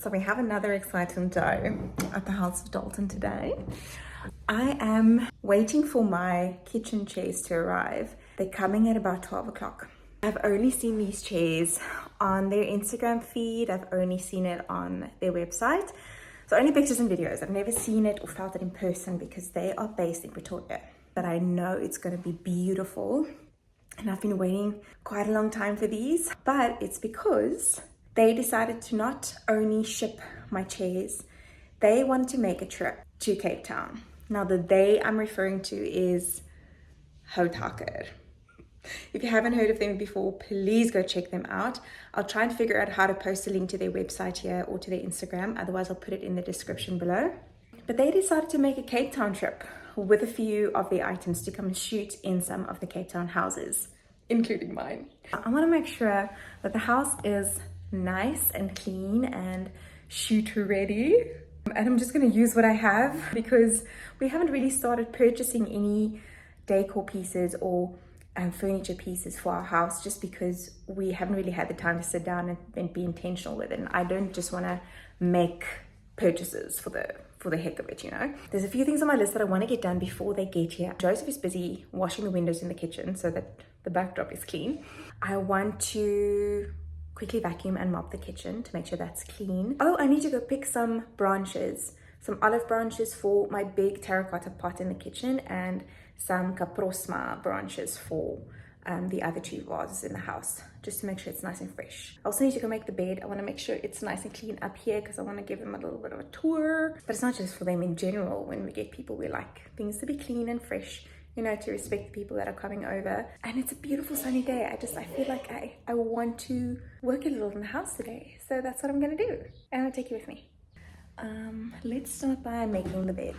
So we have another exciting day at the house of Dalton today. I am waiting for my kitchen chairs to arrive. They're coming at about 12 o'clock. I've only seen these chairs on their Instagram feed. I've only seen it on their website. So only pictures and videos. I've never seen it or felt it in person because they are based in Pretoria. But I know it's going to be beautiful. And I've been waiting quite a long time for these. But it's because they decided to not only ship my chairs, they wanted to make a trip to Cape Town. Now the they I'm referring to is Houtaker. If you haven't heard of them before, please go check them out. I'll try and figure out how to post a link to their website here or to their Instagram. Otherwise, I'll put it in the description below. But they decided to make a Cape Town trip with a few of their items to come and shoot in some of the Cape Town houses, including mine. I want to make sure that the house is nice and clean and shoot ready. And I'm just going to use what I have because we haven't really started purchasing any decor pieces or furniture pieces for our house, just because we haven't really had the time to sit down and be intentional with it. And I don't just want to make purchases for the heck of it, you know. There's a few things on my list that I want to get done before they get here. Joseph is busy washing the windows in the kitchen so that the backdrop is clean. I want to quickly vacuum and mop the kitchen to make sure that's clean. Oh, I need to go pick some branches, some olive branches for my big terracotta pot in the kitchen, and some caprosma branches for the other two vases in the house, just to make sure it's nice and fresh. I also need to go make the bed. I want to make sure it's nice and clean up here because I want to give them a little bit of a tour. But it's not just for them in general. When we get people, we like things to be clean and fresh, you know, to respect the people that are coming over. And it's a beautiful sunny day. I feel like I want to work a little in the house today. So that's what I'm going to do. And I'll take you with me. Let's start by making the bed.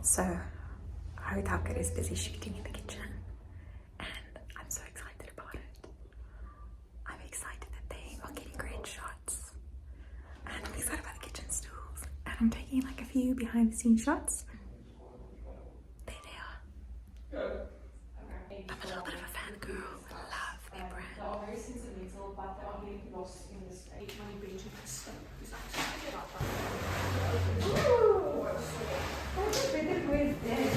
So Hotaka is busy shooting in the kitchen and I'm so excited about it. I'm excited that they are getting great shots and I'm excited about the kitchen stools, and I'm taking like a few behind the scenes shots. There they are. I'm a little bit of a fangirl. I love their brand. They are very sentimental, but they are getting lost in the space. Each one you bring to the stuff is actually about that. Ooh! That's a better way of dead.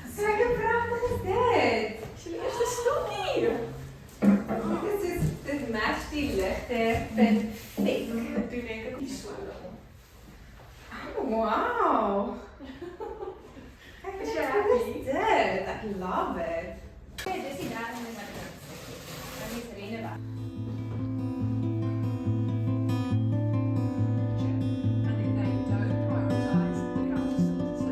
Second brand is dead. She is the stokkie. Dit matcht die ligte perfect. Toen denk ik die slow. Oh, wow. Is je happy? Dead. I love it. Okay, this is that and then it's Reneva. And if they don't prioritise the culture, so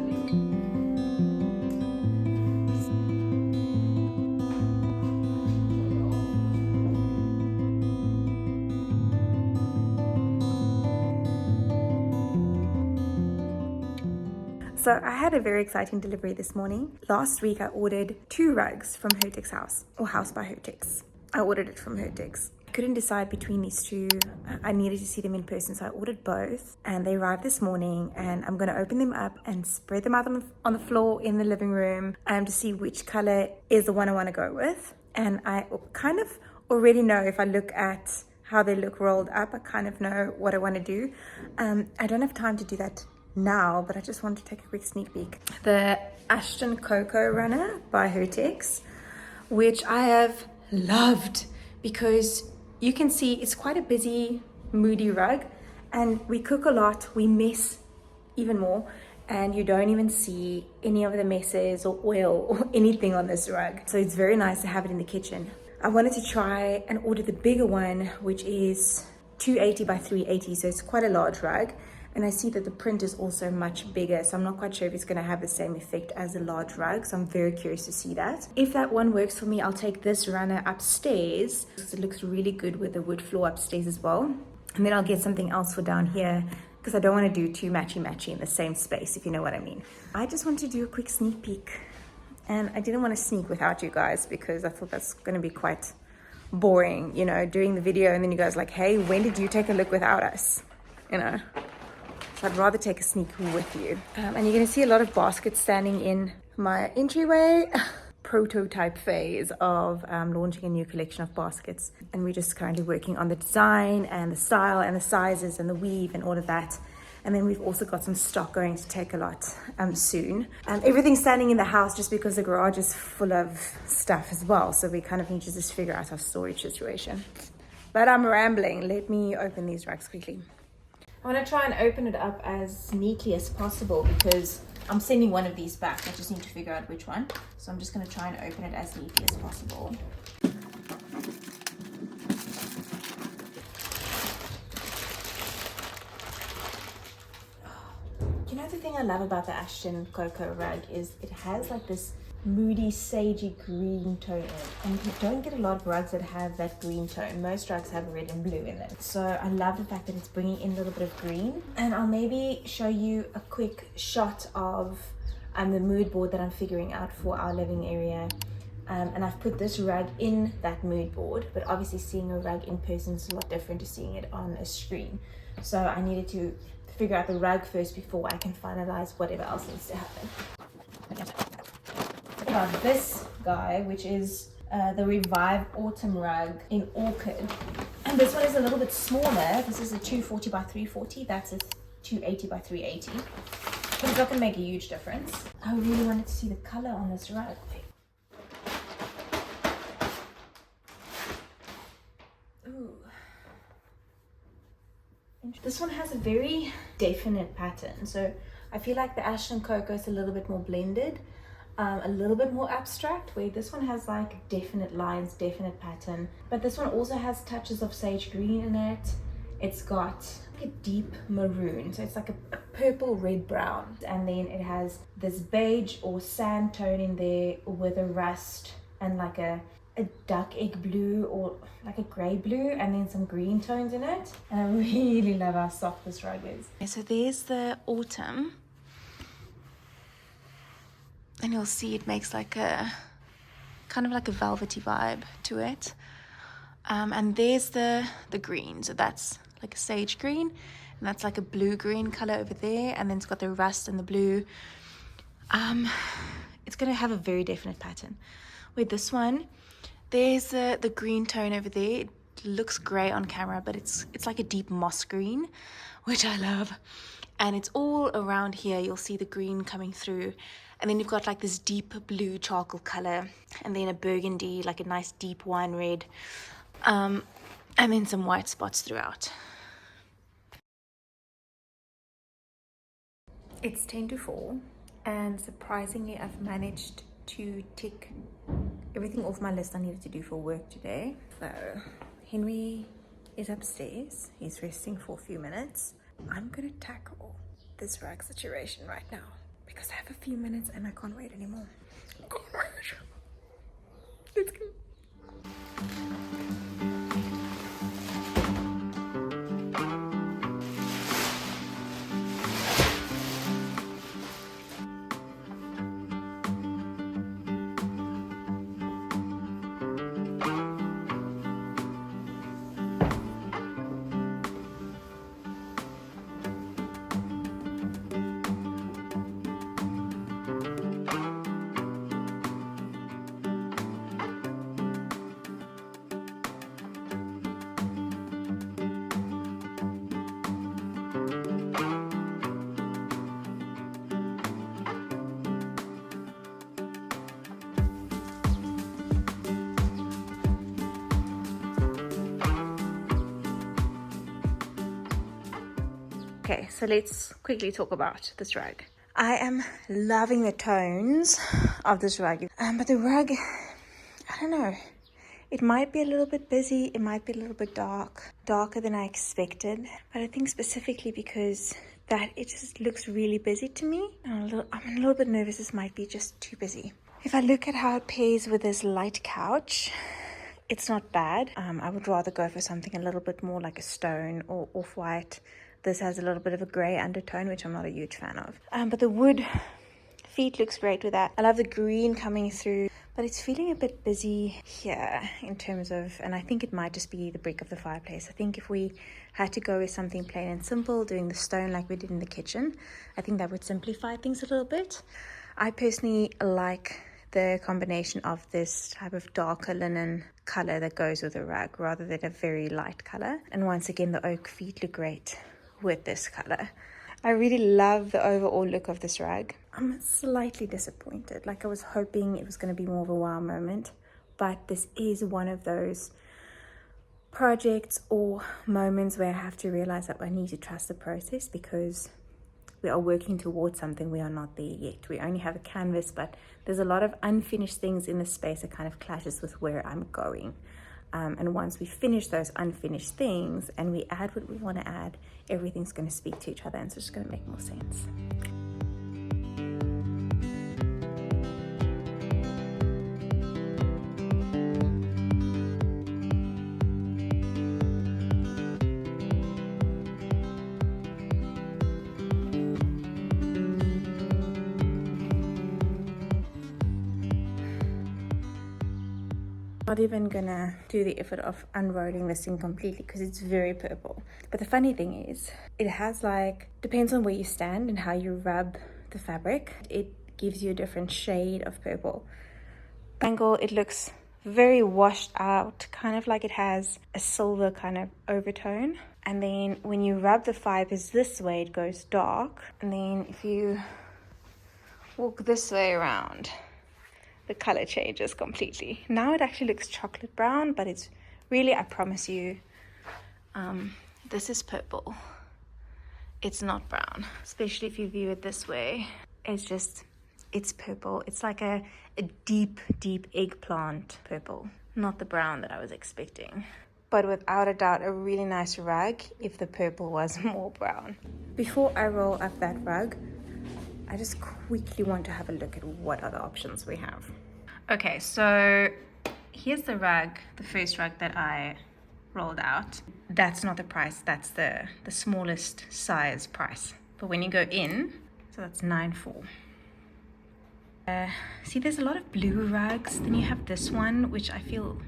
So I had a very exciting delivery this morning. Last week I ordered 2 rugs from Hertix House, or House by Hertix. I ordered it from Hertix. I couldn't decide between these 2. I needed to see them in person, so I ordered both. And they arrived this morning, and I'm gonna open them up and spread them out on the floor in the living room to see which color is the one I wanna go with. And I kind of already know, if I look at how they look rolled up, I kind of know what I wanna do. I don't have time to do that now, but I just wanted to take a quick sneak peek. The Ashton Cocoa Runner by Hertix, which I have loved because you can see it's quite a busy, moody rug, and we cook a lot, we mess even more, and you don't even see any of the messes or oil or anything on this rug. So it's very nice to have it in the kitchen. I wanted to try and order the bigger one, which is 280 by 380, so it's quite a large rug. And I see that the print is also much bigger, so I'm not quite sure if it's going to have the same effect as a large rug, so I'm very curious to see that. If that one works for me, I'll take this runner upstairs because it looks really good with the wood floor upstairs as well. And then I'll get something else for down here because I don't want to do 2 matchy in the same space, if you know what I mean. I just want to do a quick sneak peek, and I didn't want to sneak without you guys because I thought that's going to be quite boring, you know, doing the video and then you guys like, hey, when did you take a look without us, you know? So I'd rather take a sneak with you. And you're going to see a lot of baskets standing in my entryway prototype phase of launching a new collection of baskets. And we're just currently working on the design and the style and the sizes and the weave and all of that. And then we've also got some stock going to take a lot soon. Everything's standing in the house just because the garage is full of stuff as well. So we kind of need to just figure out our storage situation. But I'm rambling. Let me open these racks quickly. I want to try and open it up as neatly as possible because I'm sending one of these back. I just need to figure out which one. So I'm just going to try and open it as neatly as possible. You know, the thing I love about the Ashton Cocoa Rug is it has like this moody sagey green tone in it, and you don't get a lot of rugs that have that green tone. Most rugs have red and blue in it, so I love the fact that it's bringing in a little bit of green. And I'll maybe show you a quick shot of the mood board that I'm figuring out for our living area, and I've put this rug in that mood board, but obviously seeing a rug in person is a lot different to seeing it on a screen. So I needed to figure out the rug first before I can finalize whatever else needs to happen. About this guy, which is the Revive Autumn Rug in Orchid, and this one is a little bit smaller. This is a 240 by 340. That's a 280 by 380, but it's not going to make a huge difference. I really wanted to see the color on this rug. Ooh. This one has a very definite pattern, so I feel like the Ashton Cocoa is a little bit more blended. A little bit more abstract, where this one has like definite lines, definite pattern, but this one also has touches of sage green in it. It's got like a deep maroon, so it's like a purple red brown, and then it has this beige or sand tone in there with a rust and like a a duck egg blue or like a grey blue and then some green tones in it. And I really love how soft this rug is. Okay, so there's the autumn. And you'll see it makes like a kind of like a velvety vibe to it. And there's the green. So that's like a sage green. And that's like a blue-green color over there. And then it's got the rust and the blue. It's going to have a very definite pattern. With this one, there's the green tone over there. It looks grey on camera, but it's like a deep moss green, which I love. And it's all around here. You'll see the green coming through. And then you've got like this deep blue charcoal color. And then a burgundy, like a nice deep wine red. And then some white spots throughout. It's 10 to 4. And surprisingly, I've managed to tick everything off my list I needed to do for work today. So Henry is upstairs. He's resting for a few minutes. I'm gonna tackle this rug situation right now because I have a few minutes and I can't wait anymore. Let's go. Okay, so let's quickly talk about this rug. I am loving the tones of this rug, but the rug, I don't know, it might be a little bit busy, it might be a little bit darker than I expected, but I think specifically because that it just looks really busy to me. I'm a little bit nervous this might be just too busy. If I look at how it pairs with this light couch, it's not bad. I would rather go for something a little bit more like a stone or off-white. This has a little bit of a grey undertone, which I'm not a huge fan of. But the wood feet looks great with that. I love the green coming through, but it's feeling a bit busy here in terms of, and I think it might just be the brick of the fireplace. I think if we had to go with something plain and simple, doing the stone like we did in the kitchen, I think that would simplify things a little bit. I personally like the combination of this type of darker linen color that goes with the rug rather than a very light color. And once again, the oak feet look great with this color. I really love the overall look of this rug. I'm slightly disappointed. Like I was hoping it was going to be more of a wow moment, but this is one of those projects or moments where I have to realize that I need to trust the process because we are working towards something. We are not there yet. We only have a canvas, but there's a lot of unfinished things in the space that kind of clashes with where I'm going. And once we finish those unfinished things and we add what we want to add, everything's going to speak to each other and it's just going to make more sense. Not even gonna do the effort of unrolling this thing completely because it's very purple. But the funny thing is, it has like, depends on where you stand and how you rub the fabric, it gives you a different shade of purple. Angle, it looks very washed out, kind of like it has a silver kind of overtone. And then when you rub the fibers this way, it goes dark. And then if you walk this way around, the color changes completely. Now it actually looks chocolate brown, but it's really, I promise you, this is purple. It's not brown, especially if you view it this way. It's purple. It's like a deep, deep eggplant purple, not the brown that I was expecting. But without a doubt, a really nice rug if the purple was more brown. Before I roll up that rug, I just quickly want to have a look at what other options we have. Okay, so here's the rug, the first rug that I rolled out. That's not the price, that's the smallest size price. But when you go in, so that's 9.4. See, there's a lot of blue rugs. Then you have this one, which I feel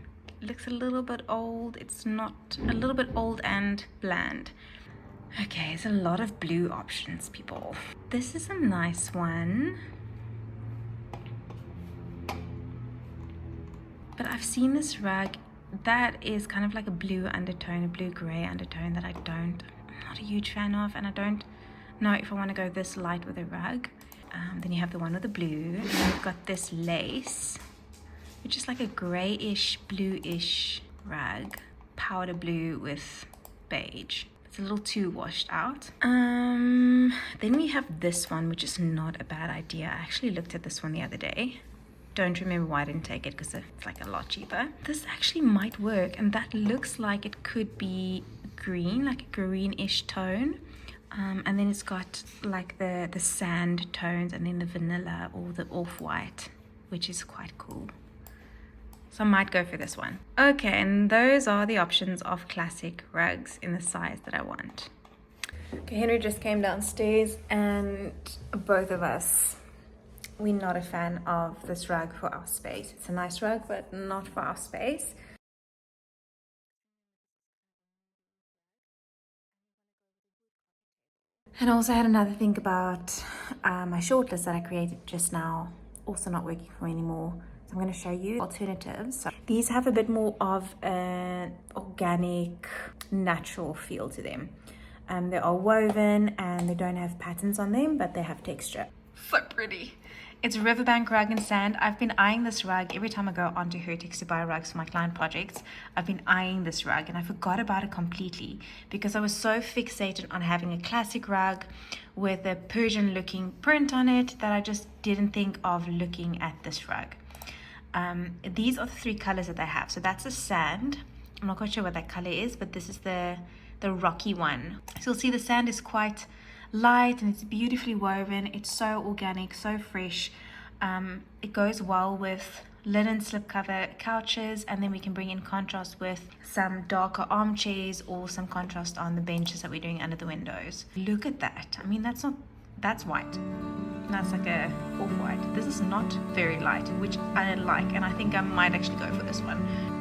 looks a little bit old. It's not, a little bit old and bland. Okay, there's a lot of blue options, people. This is a nice one. But I've seen this rug that is kind of like a blue undertone, a blue-gray undertone that I'm not a huge fan of, and I don't know if I want to go this light with a rug. Then you have the one with the blue, and you've got this lace, which is like a grayish, bluish rug, powder blue with beige. It's a little too washed out. Then we have this one, which is not a bad idea. I actually looked at this one the other day. Don't remember why I didn't take it because it's like a lot cheaper. This actually might work, and that looks like it could be green, like a greenish tone. And then it's got like the sand tones, and then the vanilla or the off-white, which is quite cool. So I might go for this one. Okay, and those are the options of classic rugs in the size that I want. Okay, Henry just came downstairs, and both of us, we're not a fan of this rug for our space. It's a nice rug, but not for our space. And I also had another think about my shortlist that I created just now, also not working for me anymore. So I'm going to show you alternatives. So these have a bit more of an organic, natural feel to them. They are woven and they don't have patterns on them, but they have texture. So pretty. It's Riverbank Rug and Sand. I've been eyeing this rug every time I go onto Hertex to buy rugs for my client projects. I've been eyeing this rug and I forgot about it completely because I was so fixated on having a classic rug with a Persian looking print on it that I just didn't think of looking at this rug. These are the three colors that they have. So that's a sand. I'm not quite sure what that color is, but this is the rocky one. So you'll see the sand is quite light and it's beautifully woven. It's so organic, so fresh. It goes well with linen slipcover couches, and then we can bring in contrast with some darker armchairs or some contrast on the benches that we're doing under the windows. Look at that. I mean, that's white. That's like a off-white. This is not very light, which I like, and I think I might actually go for this one.